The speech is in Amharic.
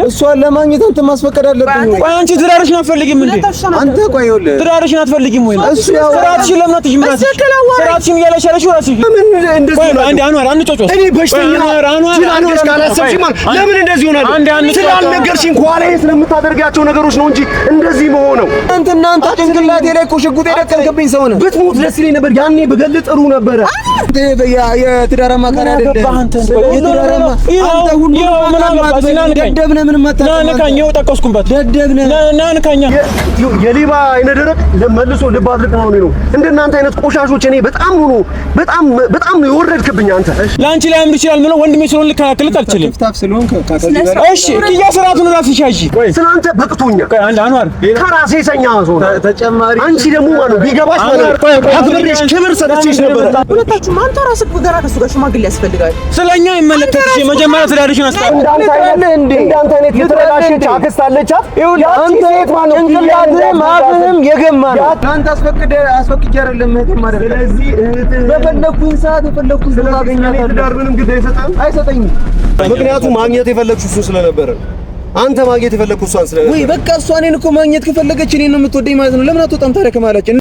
እሷን ለማግኘት አንተ ማስፈቀድ አለብኝ ወይ? አንቺ ትዳርሽን አትፈልጊም እንዴ? አንተ ቆይ ይኸውልህ ትዳርሽን አትፈልጊም ወይ? እሱ ያው ስራትሽን ለምን አትይም? ስራትሽን እያለሻለሽ ራስሽ ምን እንደዚህ ነው? አንዴ አንዋር አንጮጮስ እኔ በሽተኛ አንዋር ካላሰብሽ ማለት ለምን እንደዚህ ሆናል? ስላልነገርሽኝ ከኋላዬ ስለምታደርጋቸው ነገሮች ነው እንጂ እንደዚህ መሆነው እናንተ ጭንቅላቴ ላይ እኮ ሽጉጥ የደቀንክብኝ ሰው ነህ። ብትሞት ደስ ይለኝ ነበር። ያኔ ብገልጥ ጥሩ ነበረ። የትዳር አማካሪ አይደለም አንተ ሁሉ ደደብነህ ምንም ናንካኝ ነው ጠቀስኩበት ደደብነህ ናንካኛ የሌባ አይነ ደረቅ መልሶ ልብ አድርቅ ነው። እንደናንተ አይነት ቆሻሾች እኔ በጣም ነው የወረድክብኝ አንተ። ላንቺ ላይ አምር ይችላል ምን ወንድሜ ስለሆነ ልከላከልክ አልችልም። ፍታፍ ስለሆንክ እሺ ኪያ ስራቱን ራስሽ ያዢ ስላንተ በቅቶኛል። አንድ አንዋር ከራሴ ሰኛ ሰው ተጨማሪ አንቺ ደግሞ ማለት ቢገባሽ ማለት አክብሬሽ ክብር ሰጥቼሽ ነበር። ሁለታችሁ ማን ተራስኩ ገራ ከሱ ጋር ሽማግሌ ያስፈልጋል። ስለኛ ይመለከትሽ የመጀመሪያ ትዳርሽን እንዳንተ አይነት የተበላሸች አክስት አለቻት። አንተ ጭንቅላትህም አፍህም የገማ ነው። አንተ አስፈቅጄ አይደለም እህቴን ማለት ነው። ስለዚህ እህትህ በፈለኩኝ ሰዓት በፈለኩኝ ሰዓት አገኛታለሁ። ትዳር ምንም ግድ አይሰጠኝም። ምክንያቱም ማግኘት የፈለግሽው እሱን ስለነበረ አንተ ማግኘት የፈለግሽው እሷን ስለነበረ ወይ በቃ እሷ እኔን እኮ ማግኘት ከፈለገች እኔን ነው የምትወደኝ ማለት ነው። ለምን አትወጣም ታዲያ ከማላችን?